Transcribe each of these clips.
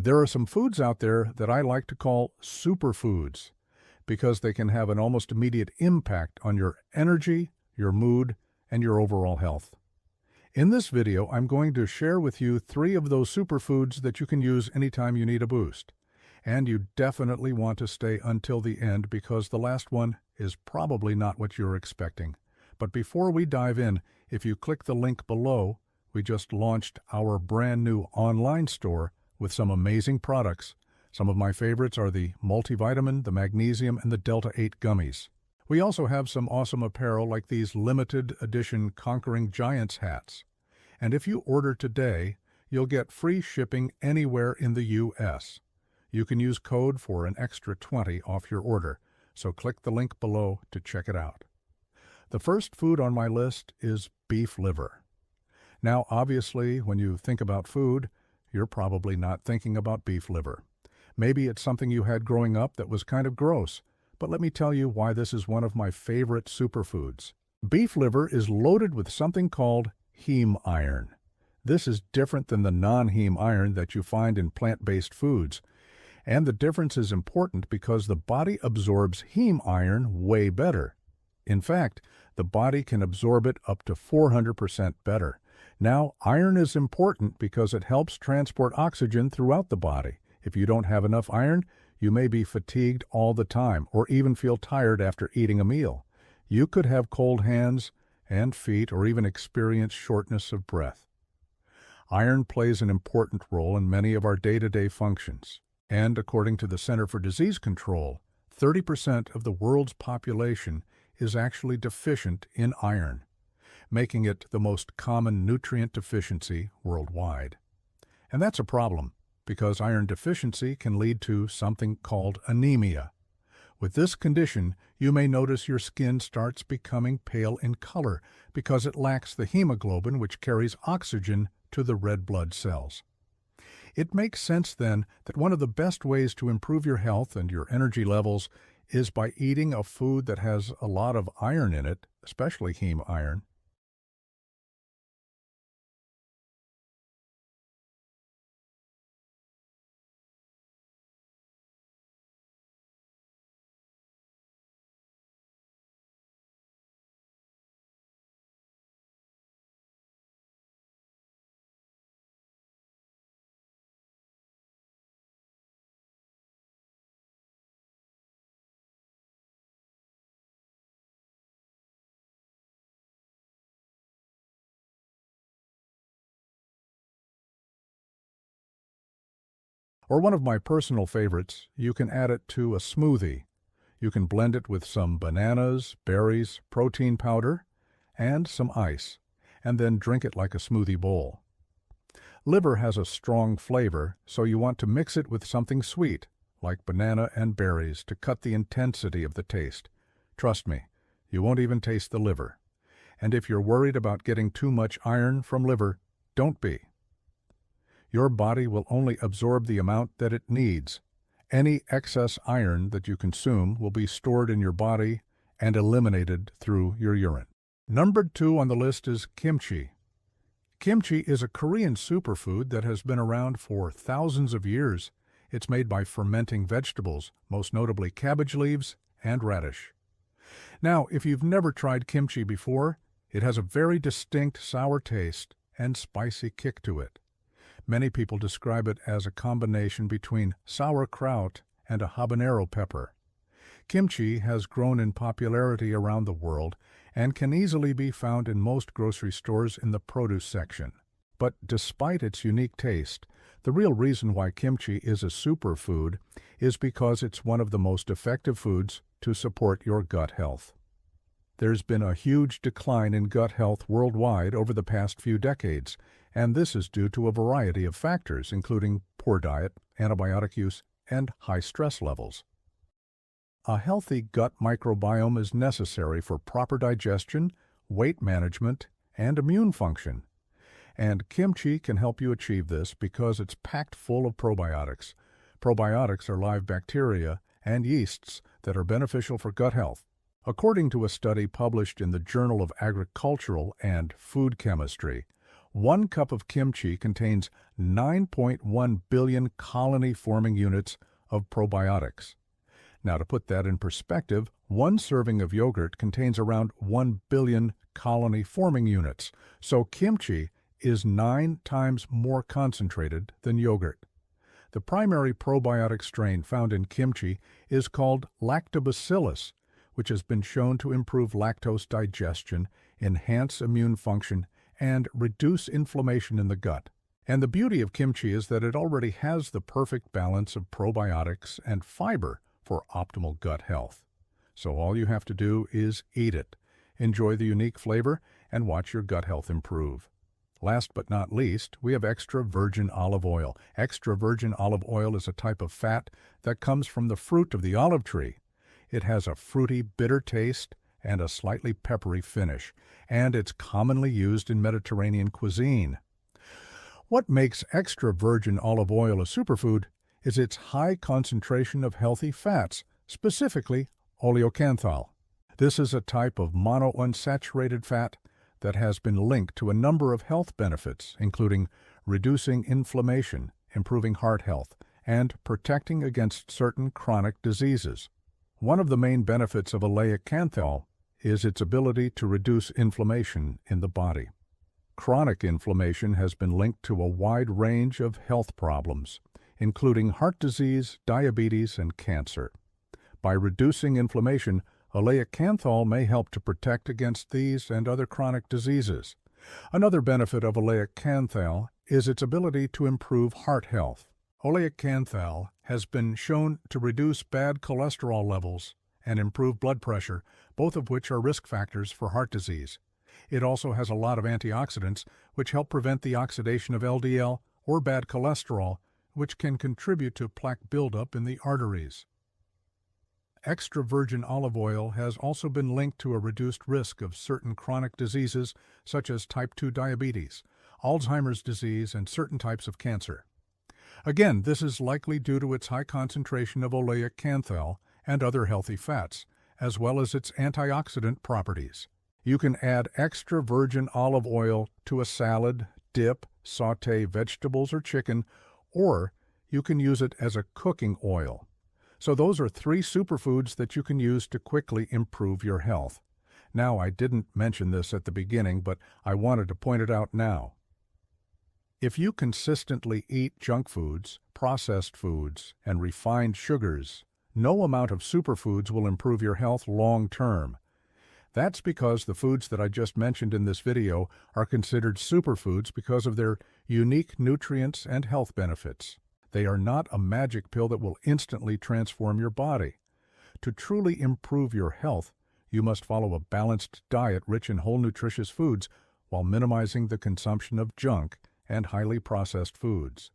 There are some foods out there that I like to call superfoods because they can have an almost immediate impact on your energy, your mood, and your overall health. In this video, I'm going to share with you 3 of those superfoods that you can use anytime you need a boost. And you definitely want to stay until the end because the last one is probably not what you're expecting. But before we dive in, if you click the link below, we just launched our brand new online store with some amazing products. Some of my favorites are the multivitamin, the magnesium, and the Delta 8 gummies. We also have some awesome apparel like these limited edition Conquering Giants hats. And if you order today, you'll get free shipping anywhere in the U.S. You can use code for an extra 20 off your order, so click the link below to check it out. The first food on my list is beef liver. Now, obviously, when you think about food, you're probably not thinking about beef liver. Maybe it's something you had growing up that was kind of gross, but let me tell you why this is one of my favorite superfoods. Beef liver is loaded with something called heme iron. This is different than the non-heme iron that you find in plant-based foods. And the difference is important because the body absorbs heme iron way better. In fact, the body can absorb it up to 400% better. Now, iron is important because it helps transport oxygen throughout the body. If you don't have enough iron, you may be fatigued all the time or even feel tired after eating a meal. You could have cold hands and feet or even experience shortness of breath. Iron plays an important role in many of our day-to-day functions. And according to the Center for Disease Control, 30% of the world's population is actually deficient in iron, making it the most common nutrient deficiency worldwide. And that's a problem, because iron deficiency can lead to something called anemia. With this condition, you may notice your skin starts becoming pale in color because it lacks the hemoglobin which carries oxygen to the red blood cells. It makes sense then that one of the best ways to improve your health and your energy levels is by eating a food that has a lot of iron in it, especially heme iron. Or one of my personal favorites, you can add it to a smoothie. You can blend it with some bananas, berries, protein powder, and some ice, and then drink it like a smoothie bowl. Liver has a strong flavor, so you want to mix it with something sweet, like banana and berries, to cut the intensity of the taste. Trust me, you won't even taste the liver. And if you're worried about getting too much iron from liver, don't be. Your body will only absorb the amount that it needs. Any excess iron that you consume will be stored in your body and eliminated through your urine. Number 2 on the list is kimchi. Kimchi is a Korean superfood that has been around for thousands of years. It's made by fermenting vegetables, most notably cabbage leaves and radish. Now, if you've never tried kimchi before, it has a very distinct sour taste and spicy kick to it. Many people describe it as a combination between sauerkraut and a habanero pepper. Kimchi has grown in popularity around the world and can easily be found in most grocery stores in the produce section. But despite its unique taste, the real reason why kimchi is a superfood is because it's one of the most effective foods to support your gut health. There's been a huge decline in gut health worldwide over the past few decades, and this is due to a variety of factors, including poor diet, antibiotic use, and high stress levels. A healthy gut microbiome is necessary for proper digestion, weight management, and immune function. And kimchi can help you achieve this because it's packed full of probiotics. Probiotics are live bacteria and yeasts that are beneficial for gut health. According to a study published in the Journal of Agricultural and Food Chemistry, 1 cup of kimchi contains 9.1 billion colony-forming units of probiotics. Now, to put that in perspective, 1 serving of yogurt contains around 1 billion colony-forming units, so kimchi is 9 times more concentrated than yogurt. The primary probiotic strain found in kimchi is called lactobacillus, which has been shown to improve lactose digestion, enhance immune function, and reduce inflammation in the gut. And the beauty of kimchi is that it already has the perfect balance of probiotics and fiber for optimal gut health. So all you have to do is eat it, enjoy the unique flavor, and watch your gut health improve. Last but not least, we have extra virgin olive oil. Extra virgin olive oil is a type of fat that comes from the fruit of the olive tree. It has a fruity, bitter taste and a slightly peppery finish, and it's commonly used in Mediterranean cuisine. What makes extra virgin olive oil a superfood is its high concentration of healthy fats, specifically oleocanthal. This is a type of monounsaturated fat that has been linked to a number of health benefits, including reducing inflammation, improving heart health, and protecting against certain chronic diseases. One of the main benefits of oleocanthal is its ability to reduce inflammation in the body. Chronic inflammation has been linked to a wide range of health problems, including heart disease, diabetes, and cancer. By reducing inflammation, oleocanthal may help to protect against these and other chronic diseases. Another benefit of oleocanthal is its ability to improve heart health. Oleocanthal has been shown to reduce bad cholesterol levels and improve blood pressure, both of which are risk factors for heart disease. It also has a lot of antioxidants, which help prevent the oxidation of LDL or bad cholesterol, which can contribute to plaque buildup in the arteries. Extra virgin olive oil has also been linked to a reduced risk of certain chronic diseases such as type 2 diabetes, Alzheimer's disease, and certain types of cancer. Again, this is likely due to its high concentration of oleocanthal and other healthy fats, as well as its antioxidant properties. You can add extra virgin olive oil to a salad, dip, sauté vegetables or chicken, or you can use it as a cooking oil. So those are 3 superfoods that you can use to quickly improve your health. Now, I didn't mention this at the beginning, but I wanted to point it out now. If you consistently eat junk foods, processed foods, and refined sugars, no amount of superfoods will improve your health long term. That's because the foods that I just mentioned in this video are considered superfoods because of their unique nutrients and health benefits. They are not a magic pill that will instantly transform your body. To truly improve your health, you must follow a balanced diet rich in whole nutritious foods while minimizing the consumption of junk and highly processed foods.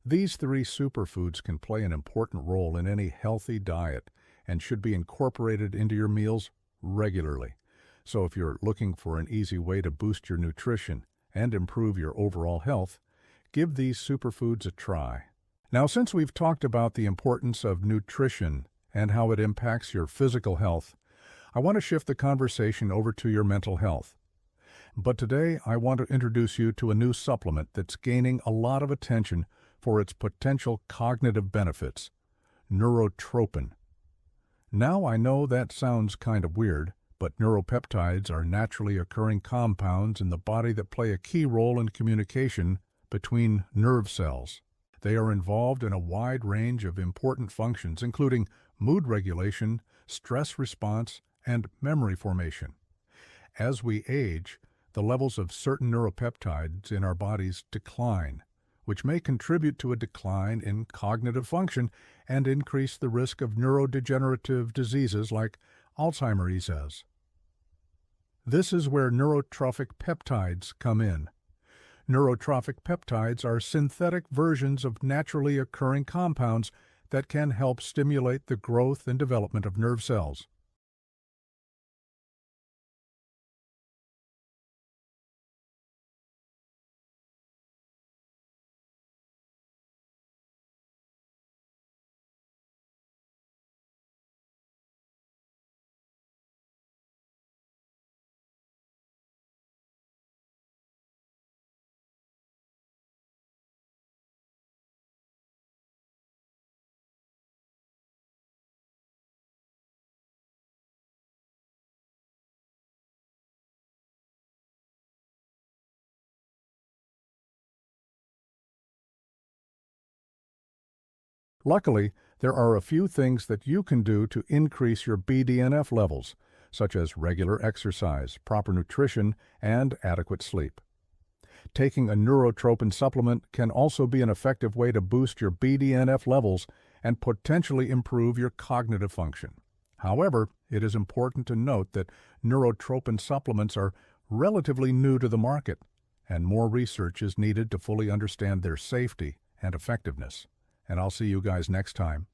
These 3 superfoods can play an important role in any healthy diet and should be incorporated into your meals regularly. So if you're looking for an easy way to boost your nutrition and improve your overall health, give these superfoods a try. Now, since we've talked about the importance of nutrition and how it impacts your physical health, I want to shift the conversation over to your mental health. But today, I want to introduce you to a new supplement that's gaining a lot of attention for its potential cognitive benefits, neurotropin. Now, I know that sounds kind of weird, but neuropeptides are naturally occurring compounds in the body that play a key role in communication between nerve cells. They are involved in a wide range of important functions, including mood regulation, stress response, and memory formation. As we age, the levels of certain neuropeptides in our bodies decline, which may contribute to a decline in cognitive function and increase the risk of neurodegenerative diseases like Alzheimer's disease. This is where neurotrophic peptides come in. Neurotrophic peptides are synthetic versions of naturally occurring compounds that can help stimulate the growth and development of nerve cells. Luckily, there are a few things that you can do to increase your BDNF levels, such as regular exercise, proper nutrition, and adequate sleep. Taking a neurotropin supplement can also be an effective way to boost your BDNF levels and potentially improve your cognitive function. However, it is important to note that neurotropin supplements are relatively new to the market, and more research is needed to fully understand their safety and effectiveness. And I'll see you guys next time.